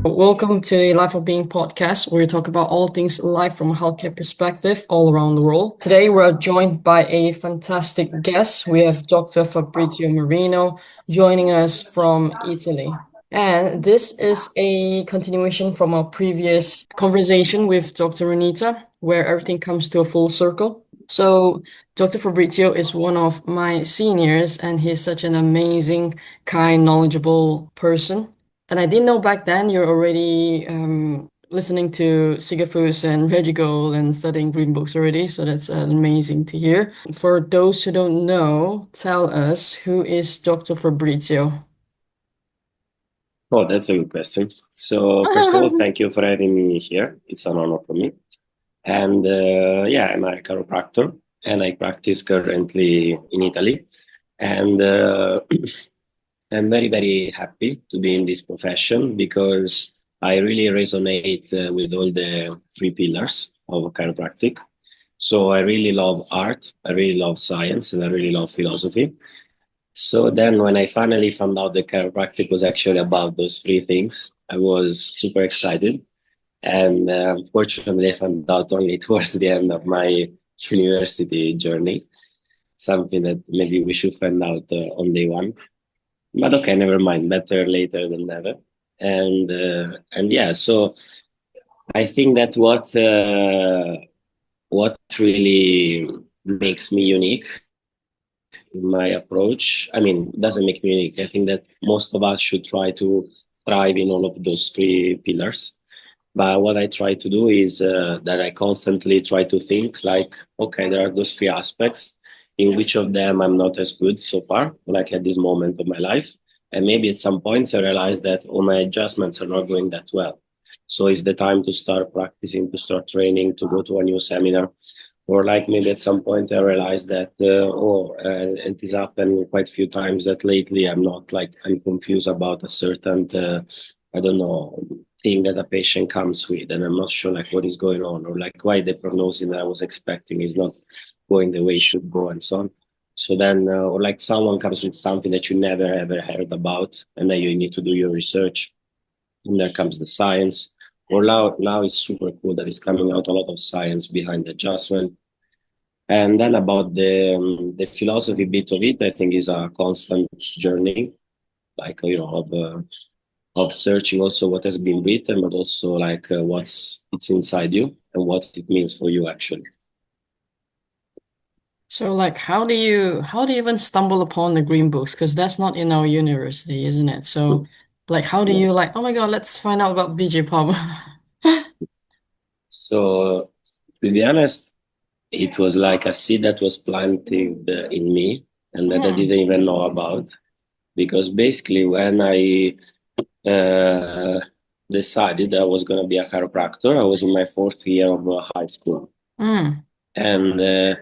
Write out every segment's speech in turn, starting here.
Welcome to the Life of Being podcast, where we talk about all things life from a healthcare perspective all around the world. Today, we're joined by a fantastic guest. We have Dr. Fabrizio Marino joining us from Italy. And this is a continuation from our previous conversation with Dr. Renita, where everything comes to a full circle. So, Dr. Fabrizio is one of my seniors, and he's such an amazing, kind, knowledgeable person. And I didn't know back then you're already listening to Sigafus and Regigold and studying green books already. So that's amazing to hear. For those who don't know, tell us, who is Dr. Fabrizio? Oh, that's a good question. So, first of all, thank you for having me here. It's an honor for me. And yeah, I'm a chiropractor and I practice currently in Italy. And I'm very, very happy to be in this profession because I really resonate with all the three pillars of chiropractic. So, I really love art, I really love science, and I really love philosophy. So then, when I finally found out the chiropractic was actually about those three things, I was super excited. And unfortunately, I found out only towards the end of my university journey, something that maybe we should find out on day one. But okay, never mind. Better later than never. And yeah, so I think that what really makes me unique my approach. I mean, it doesn't make me unique. I think that most of us should try to thrive in all of those three pillars. But what I try to do is that I constantly try to think like, okay, there are those three aspects. In which of them I'm not as good so far, like at this moment of my life. And maybe at some points I realize that all my adjustments are not going that well. So it's the time to start practicing, to start training, to go to a new seminar, or like maybe at some point I realized that it has happened quite a few times that lately I'm confused about a certain I don't know thing that a patient comes with, and I'm not sure like what is going on, or like why the prognosis that I was expecting is not going the way it should go, and so on. So then, or like someone comes with something that you never ever heard about, and then you need to do your research, and there comes the science. Or now it's super cool that it's coming out a lot of science behind the adjustment. And then about the philosophy bit of it, I think is a constant journey, like of searching also what has been written, but also like what's it's inside you and what it means for you actually. So, like, how do you even stumble upon the green books? Because that's not in our university, isn't it? So, like, how do Yeah. you like, oh my God, let's find out about BJ Palmer. So to be honest, it was like a seed that was planted in me and that I Hmm. didn't even know about because basically when I uh, decided I was going to be a chiropractor, I was in my fourth year of high school. Hmm. And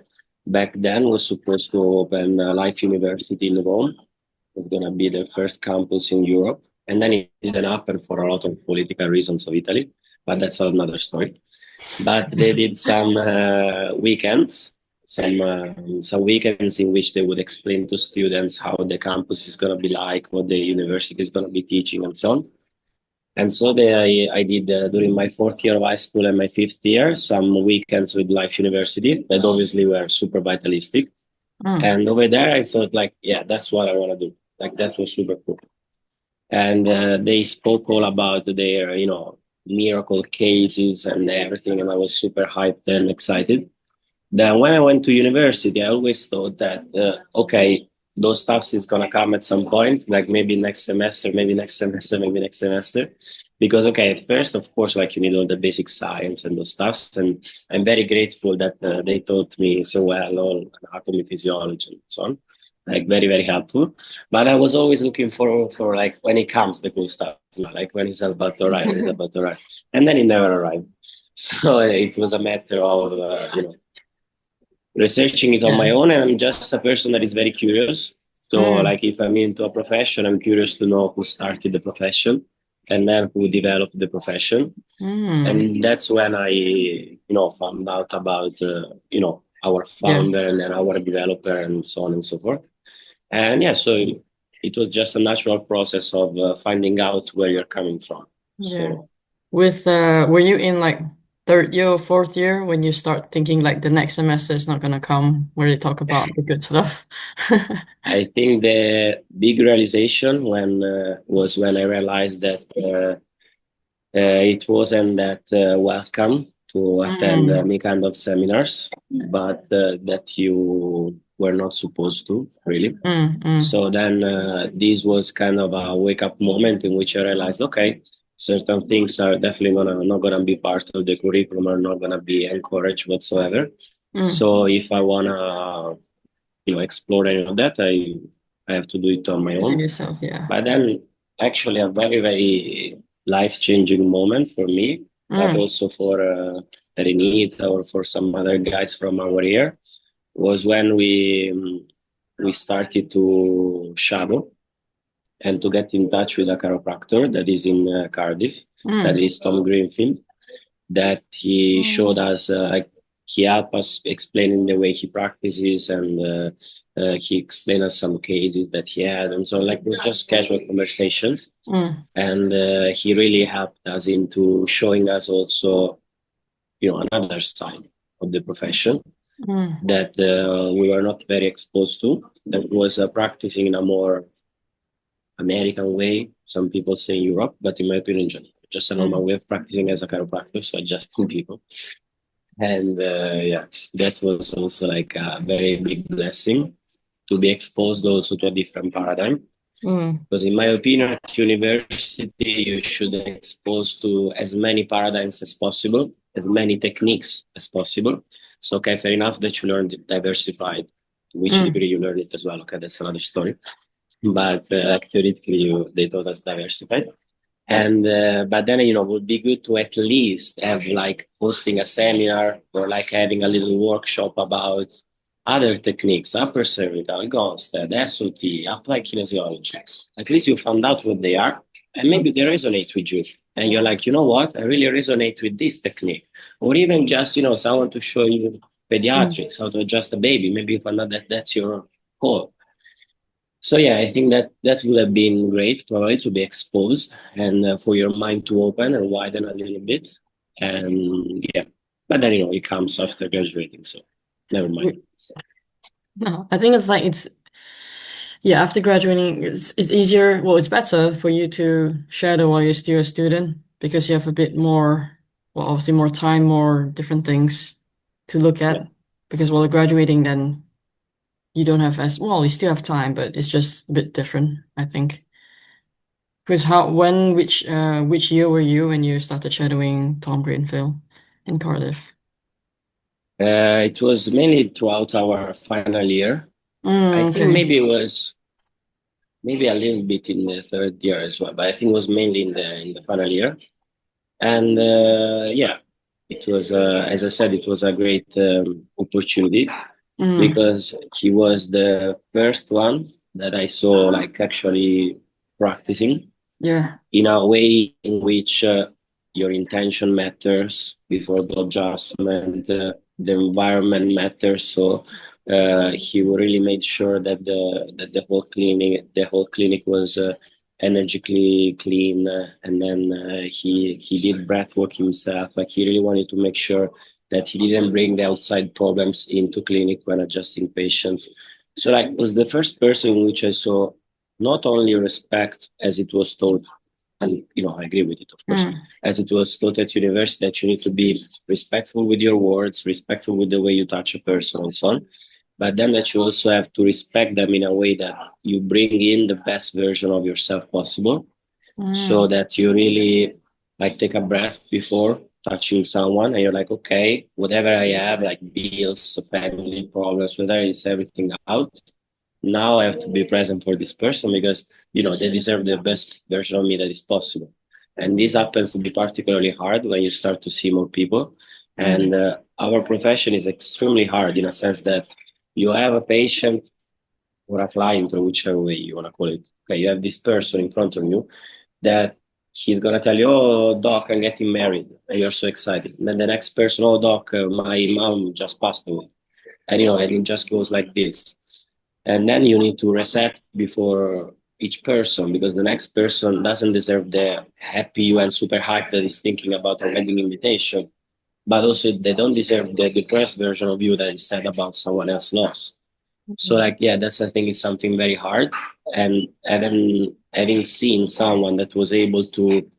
back then was supposed to open Life University in Rome. It was going to be the first campus in Europe. And then it didn't happen for a lot of political reasons of Italy, but that's another story. But they did some weekends, some weekends in which they would explain to students how the campus is going to be like, what the university is going to be teaching, and so on. And so I did during my fourth year of high school and my fifth year some weekends with Life University that obviously were super vitalistic. Hmm. And over there, I thought like, yeah, that's what I want to do. Like that was super cool. And they spoke all about their, miracle cases and everything, and I was super hyped and excited. Then when I went to university, I always thought that okay, those stuffs is gonna come at some point, like maybe next semester, maybe next semester, maybe next semester. Because okay, at first, of course, like you need all the basic science and those stuffs, and I'm very grateful that they taught me so well all anatomy, physiology, and so on. Like very, very helpful. But I was always looking for like when it comes the cool stuff, like when it's about to arrive, it's about to arrive, and then it never arrived. So it was a matter of researching it on Yeah. my own, and I'm just a person that is very curious. So Hmm. like if I'm into a profession, I'm curious to know who started the profession and then who developed the profession. Hmm. And that's when I found out about our Yeah. founder and then our developer and so on and so forth. And yeah, so it was just a natural process of finding out where you're coming from. Yeah. So Were you in like third year or fourth year when you start thinking like the next semester is not gonna come where they talk about the good stuff? I think the big realization was when I realized that it wasn't that welcome to attend Mm, any kind of seminars, but that you were not supposed to, really. mm. So then this was kind of a wake up moment in which I realized, okay, certain things are definitely not gonna be part of the curriculum, are not gonna be encouraged whatsoever. Mm. So if I wanna, explore any of that, I have to do it on my Do it own. yourself, yeah. But then actually a very, very life-changing moment for me, but Mm, also for Renita or for some other guys from our year, was when we started to shadow and to get in touch with a chiropractor that is in Cardiff, that mm, is Tom Greenfield, that he showed us, he helped us explaining the way he practices, and he explained us some cases that he had, and so like it was just casual conversations, mm, and he really helped us into showing us also, another side of the profession mm, that we were not very exposed to. That was practicing in a more American way. Some people say Europe, but in my opinion, just a normal mm. way of practicing as a chiropractor, so adjusting people. And yeah, that was also like a very big blessing to be exposed also to a different paradigm. Mm. Because in my opinion, at university, you should be exposed to as many paradigms as possible, as many techniques as possible. So, okay, fair enough that you learned it diversified. To which Mm. degree you learned it as well? Okay, that's another story. But theoretically, they taught us diversified. And but then would be good to at least have like hosting a seminar or like having a little workshop about other techniques, upper cervical, Gonstead, SOT, applied kinesiology. At least you found out what they are, and maybe Mm. they resonate with you. And you're like, you know what? I really resonate with this technique. Or even just, someone to show you Mm. pediatrics, how to adjust a baby. Maybe you find out that that's your goal. So yeah, I think that would have been great, probably to be exposed and for your mind to open and widen a little bit. And yeah, but then it comes after graduating, so never mind. No, I think it's like it's yeah, after graduating it's easier, well, it's better for you to shadow while you're still a student because you have a bit more, well, obviously more time, more different things to look Yeah. at. Because while you're graduating, then you don't have as well, you still have time, but it's just a bit different, I think. Because which year were you when you started shadowing Tom Greenfield in Cardiff? It was mainly throughout our final year. I think Okay. maybe it was maybe a little bit in the third year as well, but I think it was mainly in the final year. And yeah, it was, as I said, it was a great opportunity Mm, because he was the first one that I saw like actually practicing yeah. in a way in which your intention matters before the adjustment, the environment matters. So he really made sure that the whole clinic was energetically clean, and then he did breath work himself. Like he really wanted to make sure that he didn't bring the outside problems into clinic when adjusting patients. So like was the first person in which I saw not only respect as it was taught, and I agree with it, of course, Mm, as it was taught at university, that you need to be respectful with your words, respectful with the way you touch a person and so on, but then that you also have to respect them in a way that you bring in the best version of yourself possible, so mm, that you really like take a breath before touching someone, and you're like, okay, whatever I have, like bills, family problems, whether it's everything out, now I have to be present for this person because they deserve the best version of me that is possible. And this happens to be particularly hard when you start to see more people. And mm, our profession is extremely hard in a sense that you have a patient or a client, or whichever way you want to call it. Okay, you have this person in front of you that he's gonna tell you, "Oh, doc, I'm getting married," and you're so excited. And then the next person, "Oh, doc, my mom just passed away," and and it just goes like this. And then you need to reset before each person, because the next person doesn't deserve the happy you and super hype that is thinking about a wedding invitation, but also they don't deserve the depressed version of you that is sad about someone else's loss. So like, yeah, that's, I think, is something very hard. And having seen someone that was able to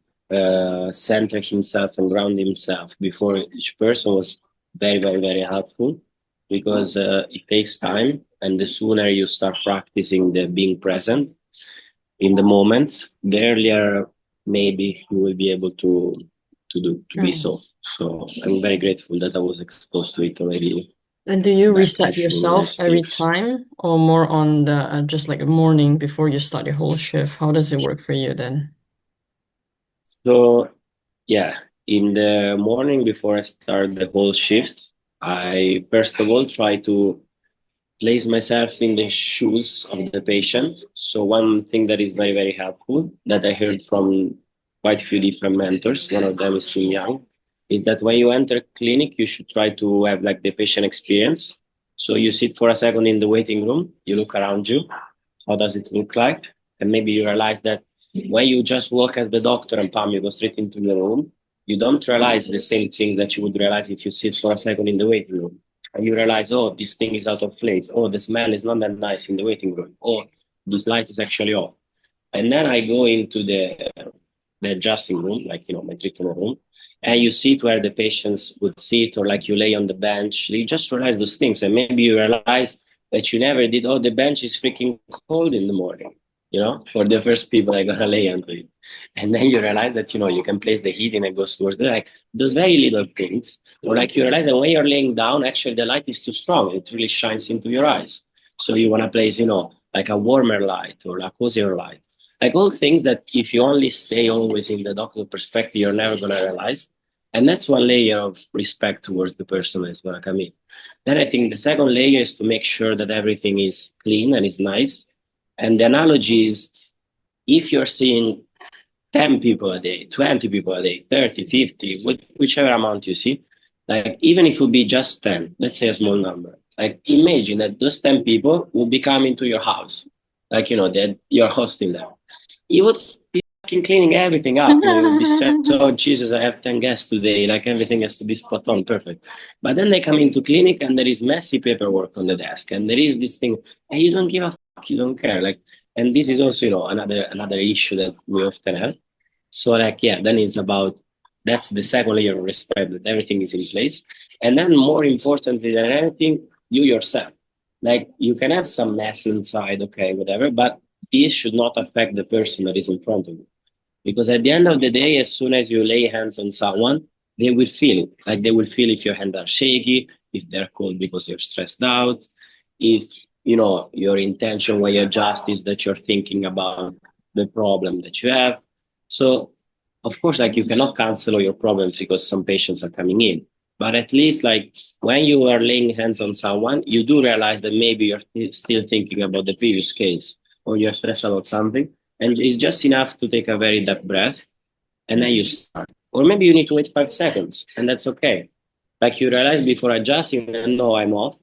center himself and ground himself before each person was very, very, very helpful, because it takes time, and the sooner you start practicing the being present in the moment, the earlier maybe you will be able to be Mm. so. So I'm very grateful that I was exposed to it already And do you back reset in high yourself every school. time, or more on the just like the morning before you start your whole shift? How does it work for you then? So yeah, in the morning before I start the whole shift, I first of all try to place myself in the shoes of the patient. So one thing that is very, very helpful that I heard from quite a few different mentors, one of them is Tim Young, is that when you enter clinic, you should try to have like the patient experience. So you sit for a second in the waiting room, you look around you, how does it look like? And maybe you realize that when you just walk as the doctor and palm, you go straight into the room, you don't realize the same thing that you would realize if you sit for a second in the waiting room. And you realize, oh, this thing is out of place. Oh, the smell is not that nice in the waiting room. Oh, this light is actually off. And then I go into the adjusting room, like, my treatment room, and you sit where the patients would sit, or like you lay on the bench. You just realize those things. And maybe you realize that you never did, oh, the bench is freaking cold in the morning, for the first people I gotta lay onto it. And then you realize that, you can place the heat and it goes towards the, like, those very little things. Or like you realize that when you're laying down, actually the light is too strong. It really shines into your eyes. So you want to place, like a warmer light or a cozier light. Like all things that if you only stay always in the doctor perspective, you're never going to realize. And that's one layer of respect towards the person that's going to come in. Then I think the second layer is to make sure that everything is clean and is nice. And the analogy is if you're seeing 10 people a day, 20 people a day, 30, 50, whichever amount you see, like even if it would be just 10, let's say a small number, like imagine that those 10 people will be coming to your house, like, that you're hosting them. You would be fucking cleaning everything up. You would be stressed. Oh, Jesus, I have 10 guests today. Like everything has to be spot on, perfect. But then they come into clinic and there is messy paperwork on the desk. And there is this thing, and you don't give a fuck, you don't care. Like, and this is also, another issue that we often have. So like, yeah, then it's about, that's the second layer of respect, that everything is in place. And then more importantly than anything, you yourself. Like you can have some mess inside, okay, whatever, but this should not affect the person that is in front of you. Because at the end of the day, as soon as you lay hands on someone, they will feel it. Like they will feel if your hands are shaky, if they're cold because you're stressed out, if your intention when you adjust is that you're thinking about the problem that you have. So of course, like you cannot cancel all your problems because some patients are coming in. But at least like when you are laying hands on someone, you do realize that maybe you're still thinking about the previous case or you're stressed about something. And it's just enough to take a very deep breath and then you start. Or maybe you need to wait 5 seconds and that's okay. Like you realize before adjusting, no, I'm off.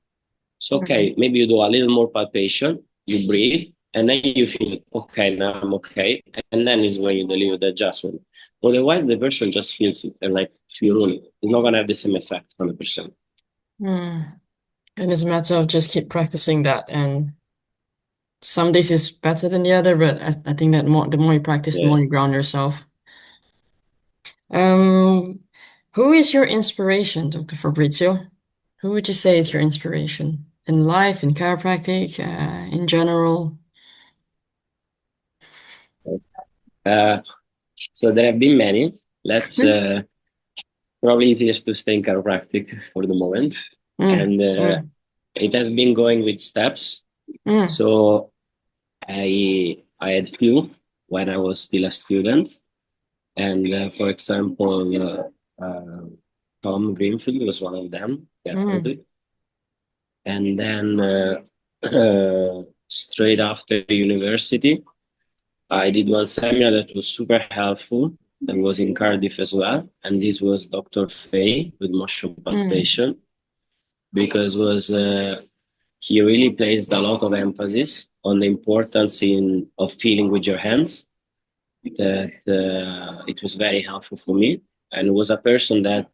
So, okay, maybe you do a little more palpation, you breathe, and then you feel, okay, now I'm okay. And then is when you deliver the adjustment. Otherwise, the person just feels it and like you ruin it. It's not going to have the same effect 100%. Mm. And it's a matter of just keep practicing that. And some days is better than the other, but I think that the more you practice, the Yeah. more you ground yourself. Um, who is your inspiration, Dr. Fabrizio? Who would you say is your inspiration in life, in chiropractic, in general? Uh, so there have been many. Let's probably easiest to stay in chiropractic for the moment. Mm, And mm, it has been going with steps. mm, So I had few when I was still a student. And for example, Tom Greenfield was one of them, mm, definitely. And then straight after university, I did one seminar that was super helpful. That was in Cardiff as well, and this was Dr. Fay with motion mm, palpation because was he really placed a lot of emphasis on the importance of feeling with your hands. That it was very helpful for me, and was a person that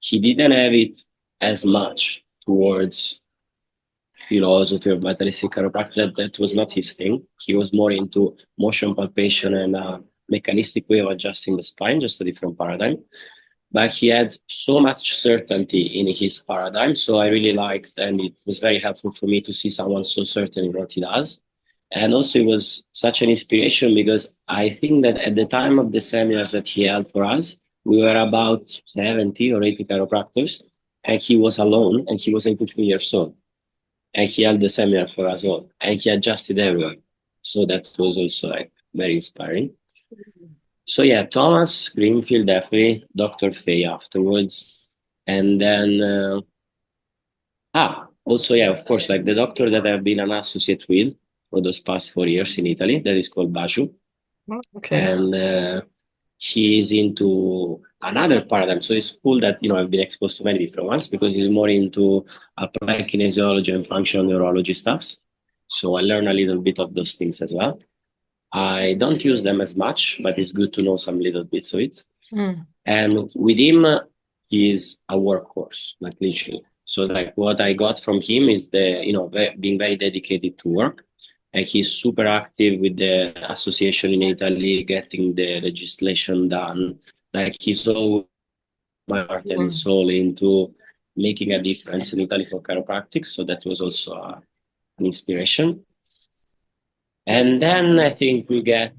he didn't have it as much towards philosophy or vitalistic chiropractic. That was not his thing. He was more into motion palpation and a mechanistic way of adjusting the spine, just a different paradigm. But he had so much certainty in his paradigm. So I really liked, and it was very helpful for me to see someone so certain in what he does. And also, it was such an inspiration because I think that at the time of the seminars that he held for us, we were about 70 or 80 chiropractors, and he was alone, and he was 83 years old. And he held the seminar for us all, and he adjusted everyone. So that was also like very inspiring. So yeah, Thomas, Greenfield, definitely, Dr. Fay afterwards. And then, also, yeah, of course, like the doctor that I've been an associate with for those past 4 years in Italy, that is called Baju. Okay. And he is into another paradigm. So it's cool that, I've been exposed to many different ones because he's more into applied kinesiology and functional neurology stuff. So I learn a little bit of those things as well. I don't use them as much, but it's good to know some little bits of it. Mm. And with him, he's a workhorse, like literally. So like what I got from him is being very dedicated to work. And he's super active with the association in Italy, getting the legislation done. Like he's all my heart and Mm. soul into making a difference in Italy for chiropractic. So that was also an inspiration. And then I think we get,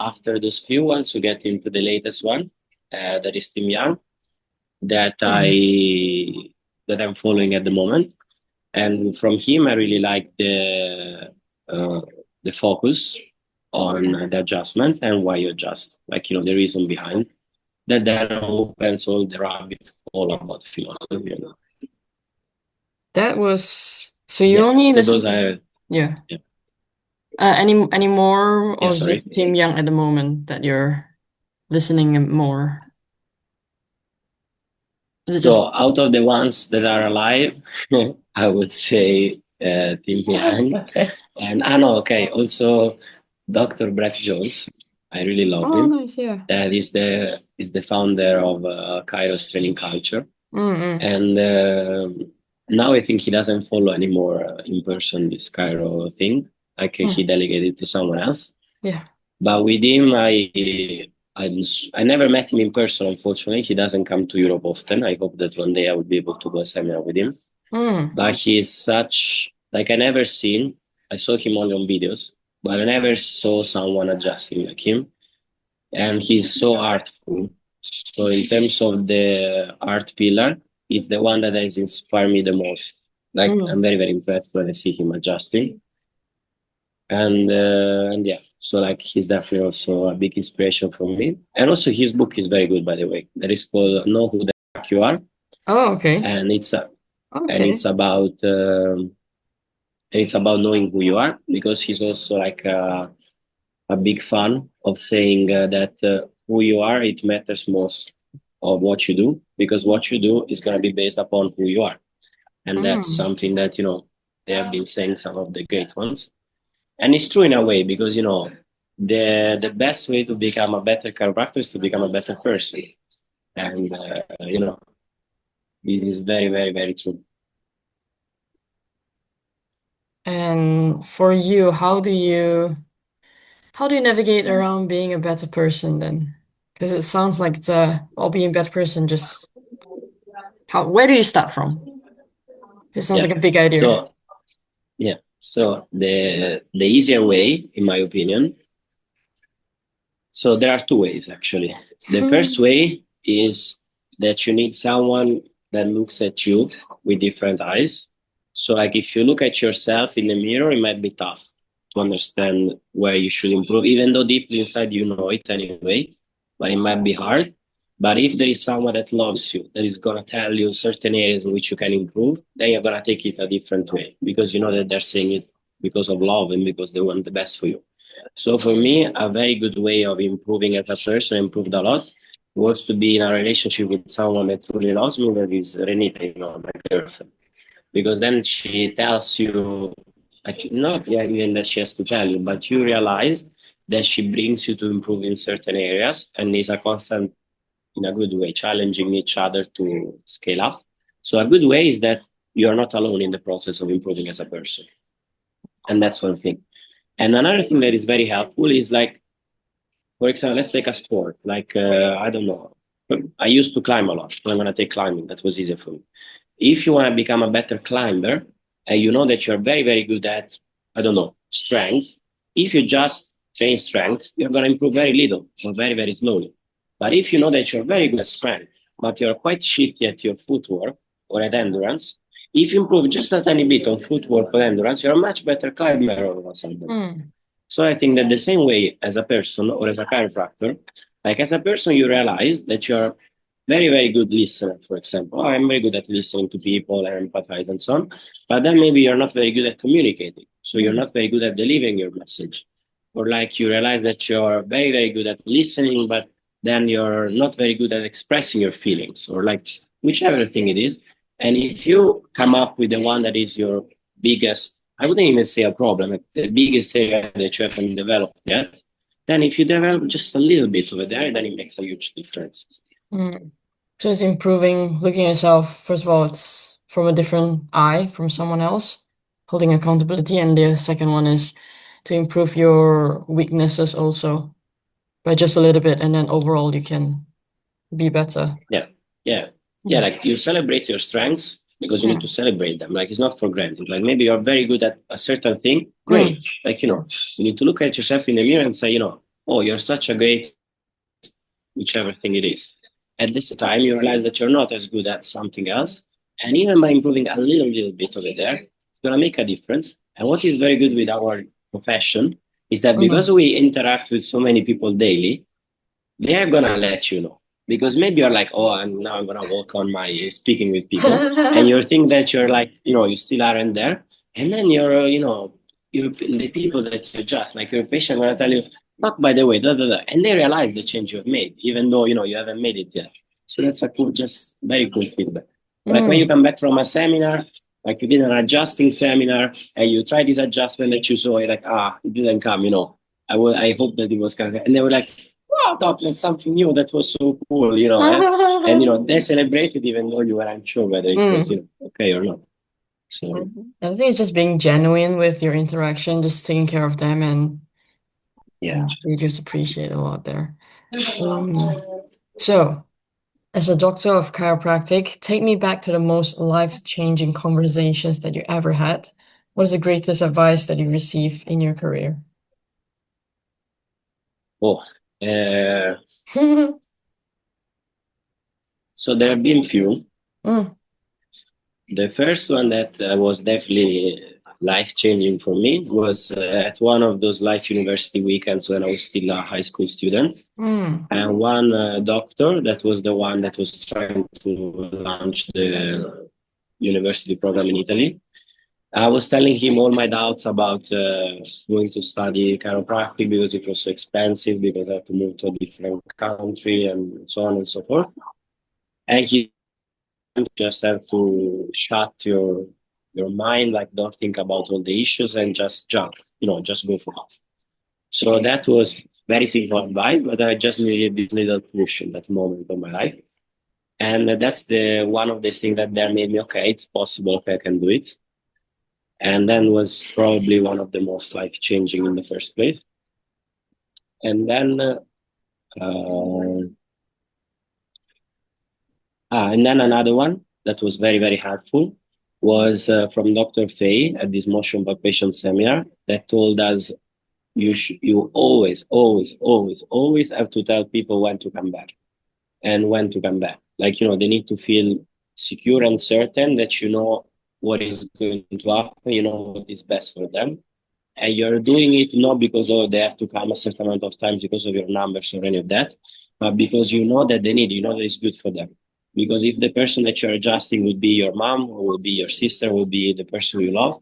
after those few ones, we get into the latest one, that is Tim Young, that Mm. I'm following at the moment. And from him, I really like uh, the focus on the adjustment and why you adjust, like, the reason behind that then opens all the rabbit hole about philosophy. That was so you Yeah. only So listen those to, are, yeah. yeah, Any more, yeah, or is sorry. it Team Young at the moment that you're listening more? Is it just So out of the ones that are alive, I would say Tim Yang. okay? And I know, okay, also Dr. Brett Jones. I really love Oh, him. nice, yeah. That is the founder of Kairos Training Culture. Mm-mm. And now I think he doesn't follow anymore in person this Cairo thing. Like he Mm. delegated to someone else. Yeah. But with him, I never met him in person. Unfortunately, he doesn't come to Europe often. I hope that one day I will be able to go seminar with him. Mm. But he is such like I never seen. I saw him only on videos, but I never saw someone adjusting like him. And he's so artful. So in terms of the art pillar, he's the one that has inspired me the most. Like Mm. I'm very very impressed when I see him adjusting. And yeah, so like he's definitely also a big inspiration for me. And also his book is very good, by the way. That is called Know Who the Fuck You Are, Oh, okay. and Okay. it's about knowing who you are, because he's also like a big fan of saying that who you are, it matters most of what you do, because what you do is going to be based upon who you are. And that's Mm. something that, they have been saying, some of the great ones. And it's true in a way, because, the best way to become a better chiropractor is to become a better person. And, this is very, very, very true. And for you, how do you navigate around being a better person then? Because it sounds like being a better person, just where do you start from? It sounds Yeah. like a big idea. So, yeah. So the easier way, in my opinion, so there are two ways actually. The first Mm. way is that you need someone that looks at you with different eyes. So like if you look at yourself in the mirror, it might be tough to understand where you should improve, even though deeply inside you know it anyway, but it might be hard. But if there is someone that loves you, that is gonna tell you certain areas in which you can improve, then you're gonna take it a different way, because you know that they're saying it because of love and because they want the best for you. So for me, a very good way of improving as a person, improved a lot, was to be in a relationship with someone that truly loves me, that is Renita, my girlfriend. because then she tells you, like, not even that she has to tell you, but you realize that she brings you to improve in certain areas and is a constant, in a good way, challenging each other to scale up. So a good way is that you're not alone in the process of improving as a person. And that's one thing. And another thing that is very helpful is like, for example, let's take a sport. Like, I don't know. I used to climb a lot. So I'm going to take climbing. That was easier for me. If you want to become a better climber and you know that you're very, very good at, I don't know, strength, if you just train strength, you're going to improve very little or very, very slowly. But if you know that you're very good at strength, but you're quite shitty at your footwork or at endurance, if you improve just a tiny bit on footwork or endurance, you're a much better climber all of a sudden. Mm. So I think that the same way as a person or as a chiropractor, like as a person, you realize that you're very, very good listener, for example. Oh, I'm very good at listening to people and empathize and so on. But then maybe you're not very good at communicating. So you're not very good at delivering your message. Or like you realize that you're very, very good at listening, but then you're not very good at expressing your feelings or like whichever thing it is. And if you come up with the one that is your biggest, I wouldn't even say a problem, like the biggest area that you haven't developed yet, then if you develop just a little bit of it there, then it makes a huge difference. Mm. So it's improving, looking at yourself, first of all, it's from a different eye from someone else, holding accountability. And the second one is to improve your weaknesses also by just a little bit. And then overall, you can be better. Yeah, yeah, yeah. Like you celebrate your strengths because you need to celebrate them. Like it's not for granted. Like maybe you're very good at a certain thing. Great. Like, you need to look at yourself in the mirror and say, oh, you're such a great, whichever thing it is. At this time, you realize that you're not as good at something else. And even by improving a little bit of it there, it's going to make a difference. And what is very good with our profession is that because we interact with so many people daily, they're gonna let you know because maybe you're like, oh, and now I'm gonna work on my speaking with people, and you think that you're like, you still aren't there, and then you're the people that you just like your patient gonna tell you, fuck, by the way, da da da, and they realize the change you've made, even though you haven't made it yet. So that's a cool, just very cool feedback. Like when you come back from a seminar, like you did an adjusting seminar, and you try this adjustment that you saw, you're like, it didn't come. I hope that it was kind of, and they were like, wow, that was something new. That was so cool. And they celebrated even though you were unsure whether it was okay or not. So I think it's just being genuine with your interaction, just taking care of them, and yeah. they just appreciate a lot there. So, as a doctor of chiropractic, take me back to the most life-changing conversations that you ever had. What is the greatest advice that you received in your career? Oh, so there have been few. The first one that was definitely life-changing for me was at one of those life university weekends when I was still a high school student. And one doctor that was the one that was trying to launch the university program in Italy. I was telling him all my doubts about going to study chiropractic because it was so expensive, because I had to move to a different country and so on and so forth. And he just have to shut your mind, like don't think about all the issues and just jump, just go for it. So that was very simple advice, but I just needed this little push in that moment of my life. And that's the one of the things that there made me, okay, it's possible, okay, I can do it. And then was probably one of the most life-changing in the first place. And then another one that was very, very helpful was from Dr. Fay at this motion palpation seminar that told us you always, always, always, always have to tell people when to come back and when to come back. Like, they need to feel secure and certain that you know what is going to happen, you know what is best for them. And you're doing it not because they have to come a certain amount of times because of your numbers or any of that, but because you know that they need, you know that it's good for them. Because if the person that you're adjusting would be your mom, or would be your sister, would be the person you love,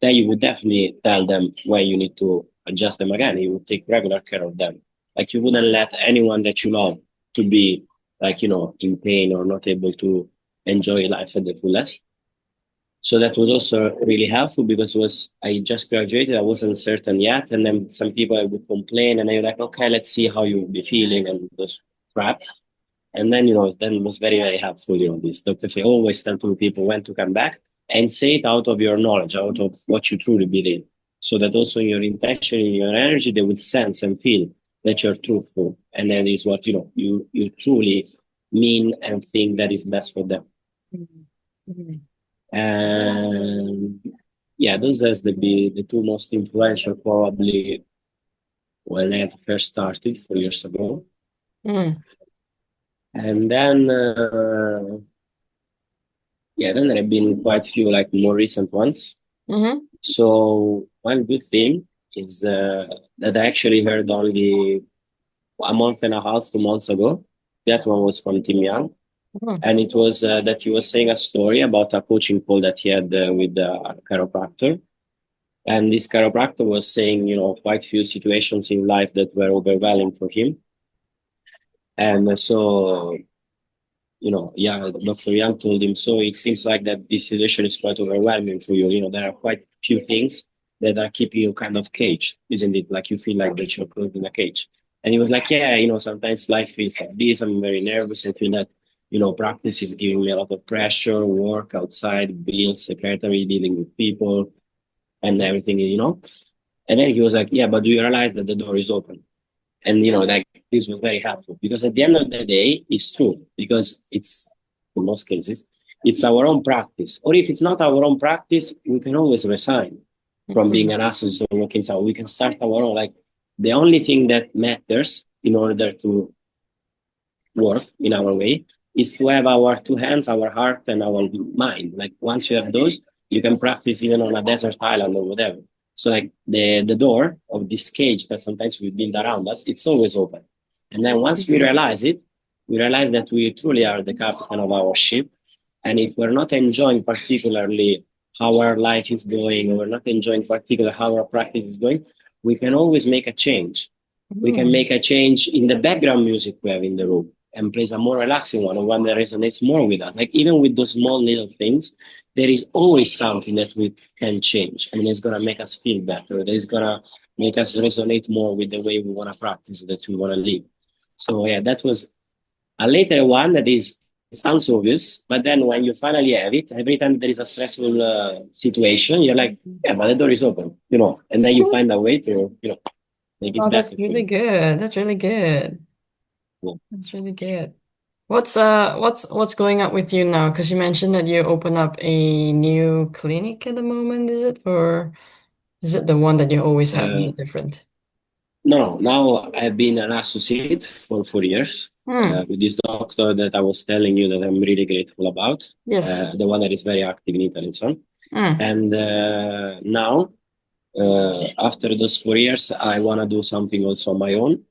then you would definitely tell them when you need to adjust them again. You would take regular care of them. Like you wouldn't let anyone that you love to be like, in pain or not able to enjoy life at the fullest. So that was also really helpful because it was I just graduated, I wasn't certain yet, and then some people would complain, and I was like, okay, let's see how you'll be feeling and those crap. And then then it was very helpful. This Dr. Fay always tell to people when to come back and say it out of your knowledge, out of what you truly believe, so that also in your intention, in your energy, they would sense and feel that you're truthful, and that is what you truly mean and think that is best for them. Mhm. And yeah, those are the two most influential probably when I first started 4 years ago. Mm. And then yeah, then there have been quite a few like more recent ones. Mm-hmm. So one good thing is that I actually heard only a month and a half, 2 months ago. That one was from Tim Young, Mm. and it was that he was saying a story about a coaching call that he had with a chiropractor. And this chiropractor was saying, quite few situations in life that were overwhelming for him. And so, yeah, Dr. Young told him, so it seems like that this situation is quite overwhelming for you. There are quite few things that are keeping you kind of caged, isn't it? Like you feel like that you're closed in a cage. And he was like, yeah, sometimes life feels like this. I'm very nervous. I feel that, practice is giving me a lot of pressure, work outside, bills, secretary, dealing with people and everything. And then he was like, yeah, but do you realize that the door is open? And like this was very helpful because at the end of the day, it's true because it's in most cases it's our own practice. Or if it's not our own practice, we can always resign from being Mm. an associate or working so we can start our own. Like the only thing that matters in order to work in our way is to have our two hands, our heart, and our mind. Like once you have those, you can practice even on a desert island or whatever. So like the door of this cage that sometimes we build around us, it's always open. And then once we realize it, we realize that we truly are the captain of our ship. And if we're not enjoying particularly how our life is going, or we're not enjoying particularly how our practice is going, we can always make a change. We can make Mm. a change in the background music we have in the room and plays a more relaxing one or one that resonates more with us. Like even with those small little things, there is always something that we can change and it's gonna make us feel better. That is gonna make us resonate more with the way we wanna practice, that we wanna live. So yeah, that was a later one that is it sounds obvious, but then when you finally have it, every time there is a stressful situation, you're like, yeah, but the door is open, and then you find a way to, make it Oh, that's better for really you. good. That's really good. Yeah. That's really good. What's going up with you now? Because you mentioned that you open up a new clinic at the moment, is it? Or is it the one that you always had? Is Uh, it different? no, now I've been an associate for 4 years Hmm. with this doctor that I was telling you that I'm really grateful about, Yes. the one that is very active in Italy and so on. Hmm. And now, after those 4 years, I want to do something also on my own.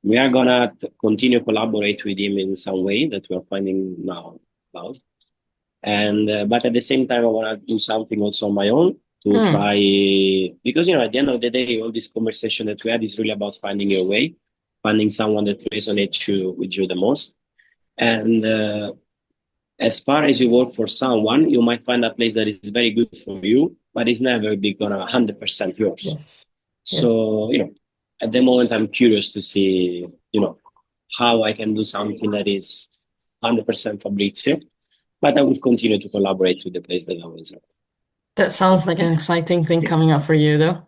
We are gonna continue collaborate with him in some way that we are finding now out. And but at the same time, I want to do something also on my own to Hmm. try because at the end of the day, all this conversation that we had is really about finding your way, finding someone that resonates with you the most. And as far as you work for someone, you might find a place that is very good for you, but it's never be gonna 100% yours. Yes. Yeah. So at the moment, I'm curious to see how I can do something that is 100% Fabrizio, but I will continue to collaborate with the place that I was at. That sounds like an exciting thing coming up for you, though.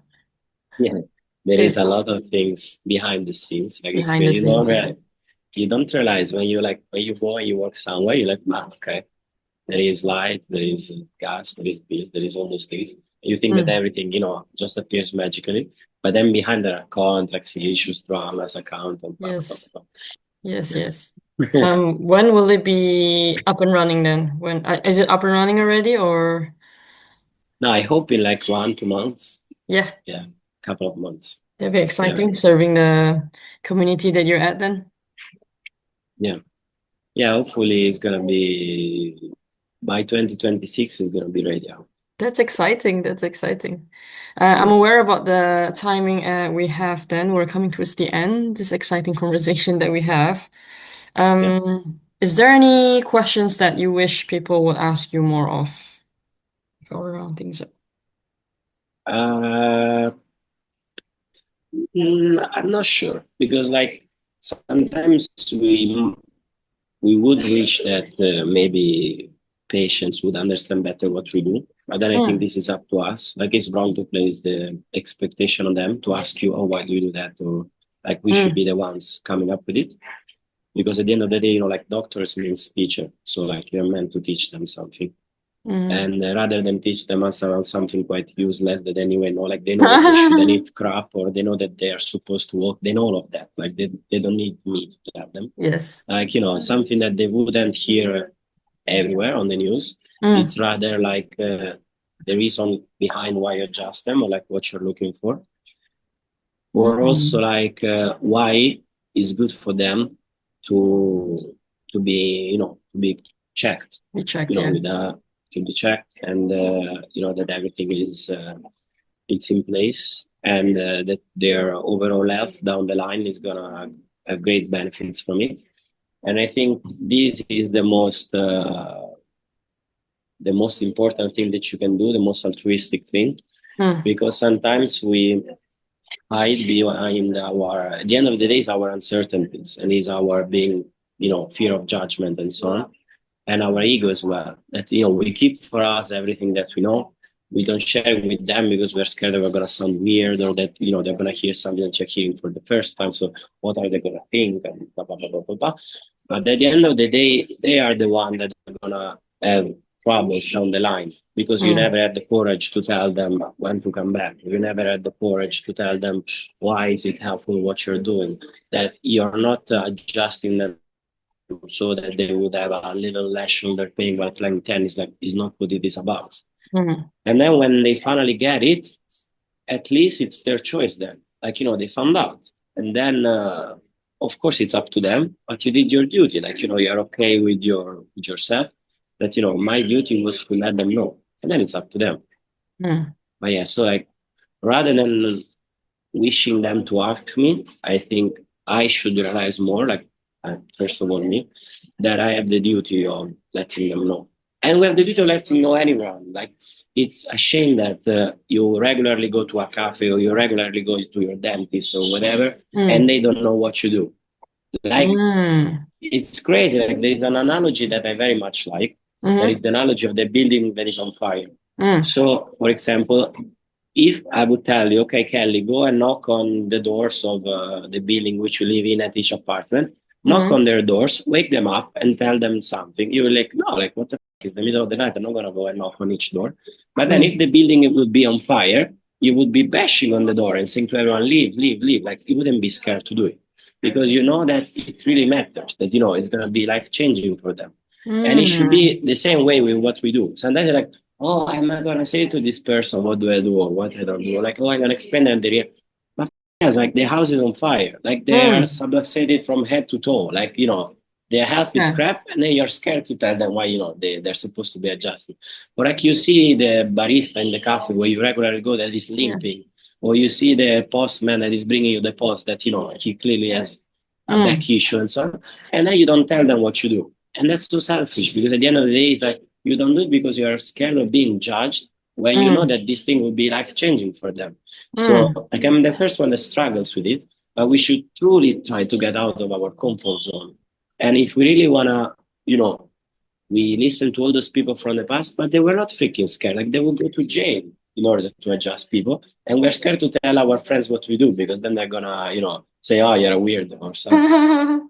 Yeah, there is Is a lot of things behind the scenes. Like it's behind good. the scenes, yeah. You don't realize when you go and you work somewhere, you're like, okay, there is light, there is gas, there is bills, there is all those things. You think that Hmm. everything just appears magically, but then behind there are contracts, issues, dramas, accountant, blah, blah, Yes. blah. Yes, Yeah. yes. When will it be up and running then? When is it up and running already or No, I hope in like 1, 2 months. yeah, Yeah, couple of months. that'd be Yeah, exciting serving the community that you're at then. yeah, yeah. Hopefully, it's gonna be by 2026. It's gonna be ready out. That's exciting. That's exciting. I'm Yeah, aware about the timing we have then. We're coming towards the end, this exciting conversation that we have. yeah. Is there any questions that you wish people would ask you more of? How around things up. Uh, I'm not sure because like sometimes we would wish that maybe patients would understand better what we do. But then I think Mm, this is up to us. Like it's wrong to place the expectation on them to ask you, oh, why do you do that? Or like we should mm, be the ones coming up with it. Because at the end of the day, like doctors means teacher. So like you're meant to teach them something. mm. And rather than teach them us around something quite useless that anyway know, like they know that they shouldn't eat crap or they know that they are supposed to walk. They know all of that. Like they don't need me to tell them. Yes. Like, something that they wouldn't hear everywhere on the news. Mm, It's rather like the reason behind why you adjust them or like what you're looking for. Or also mm. like why is good for them to be, to be checked, We checked, yeah. with to be checked and that everything is it's in place and that their overall health down the line is gonna have great benefits from it. And I think this is the most important thing that you can do, the most altruistic thing, Mm, because sometimes we hide behind at the end of the day, is our uncertainties and is our being, fear of judgment and so on, and our ego as well. That, we keep for us everything that we know. We don't share it with them because we're scared that we're going to sound weird or that, they're going to hear something that you're hearing for the first time. So what are they going to think? And blah, blah, blah, blah, blah, blah. But at the end of the day, they are the one that are going to have problems down the line because you mm, never had the courage to tell them when to come back. You never had the courage to tell them why is it helpful what you're doing, that you're not adjusting them so that they would have a little less shoulder pain while playing tennis. Like, is not what it is about. mm, And then when they finally get it, at least it's their choice then. Like, they found out. And then, of course, it's up to them, but you did your duty. Like, you're okay with yourself. That, my duty was to let them know. And then it's up to them. mm, But yeah, so like, rather than wishing them to ask me, I think I should realize more, like, first of all, me, that I have the duty of letting them know. And we have the duty of letting know anyone. Like, it's a shame that you regularly go to a cafe or you regularly go to your dentist or whatever, and mm, they don't know what you do. Like, mm, it's crazy. Like, there's an analogy that I very much like. That is mm, the analogy of the building that is on fire. mm, So, for example, if I would tell you, okay, Kelly, go and knock on the doors of the building which you live in at each apartment, knock on mm, their doors, wake them up, and tell them something. You will like, no, like, what the fuck? It's the middle of the night. I'm not gonna go and knock on each door. But then, if mm, the building would be on fire, you would be bashing on the door and saying to everyone, leave, leave, leave. Like, you wouldn't be scared to do it because you know that it really matters. That it's gonna be life changing for them. And it should mm. be the same way with what we do. Sometimes you're like, oh, I'm not gonna say to this person what do I do or what I don't do. Like, oh, I'm gonna explain them the real. But yes, like the house is on fire. Like they are Mm. subluxated from head to toe. Like, their health is Yeah. crap, and then you're scared to tell them why they're supposed to be adjusted. Or like you see the barista in the cafe where you regularly go that is Yeah. limping, or you see the postman that is bringing you the post that he clearly has a back Mm. issue and so on, and then you don't tell them what you do, and that's so selfish because at the end of the day, it's like you don't do it because you are scared of being judged when you know Mm. that this thing will be life changing for them. So, Mm. like, I'm the first one that struggles with it, but we should truly try to get out of our comfort zone. And if we really wanna, you know, we listen to all those people from the past, but they were not freaking scared. Like they would go to jail in order to adjust people, and we're scared to tell our friends what we do because then they're gonna, say, "Oh, you're a weirdo" or something.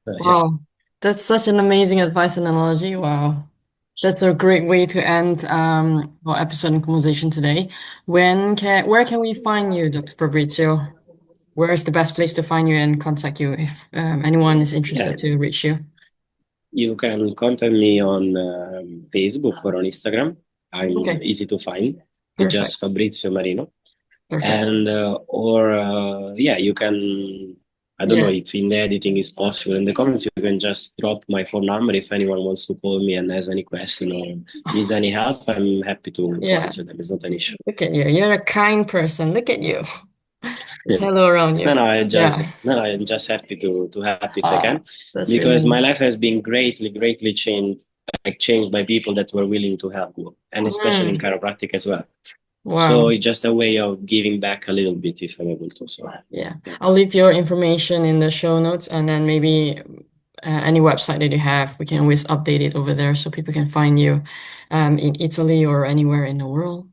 Yeah. Wow. That's such an amazing advice and analogy. Wow. That's a great way to end our episode and conversation today. Where can we find you, Dr. Fabrizio? Where is the best place to find you and contact you if anyone is Yeah, interested to reach you? you can contact me on Facebook or on Instagram. I'm Okay, easy to find. It's perfect. just Fabrizio Marino. Perfect. And or yeah, you can. I don't know Yeah. if in the editing is possible. In the comments, you can just drop my phone number if anyone wants to call me and has any question or needs any help. I'm happy to Yeah. answer them. It's not an issue. Look at you. You're a kind person. Look at you. It's Yeah. hello around No, you. no, Yeah. I'm just happy to help if I Oh, can, that's really because my nice. life has been greatly changed like changed by people that were willing to help me, and especially in Mm, chiropractic as well. So wow. it's just a way of giving back a little bit if I'm able to. So Yeah. yeah. I'll leave your information in the show notes, and then maybe any website that you have, we can always update it over there so people can find you in Italy or anywhere in the world.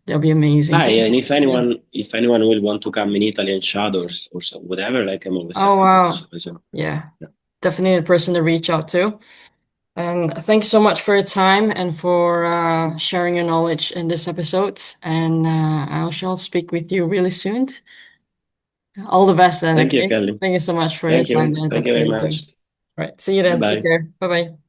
That'll be amazing. Ah, Thank yeah, and you. Yeah. if anyone will want to come in Italy and shadows or so, whatever, like I'm always Oh, happy to do so wow. as well. Yeah. Yeah. Definitely a person to reach out to. And thanks so much for your time and for sharing your knowledge in this episode. And I shall speak with you really soon. All the best then, Thank you, okay? Kelly. Thank you so much for your time then, Thank you Dr. very Fabrizio. much. All right, see you Bye then. Take bye. care. Bye bye.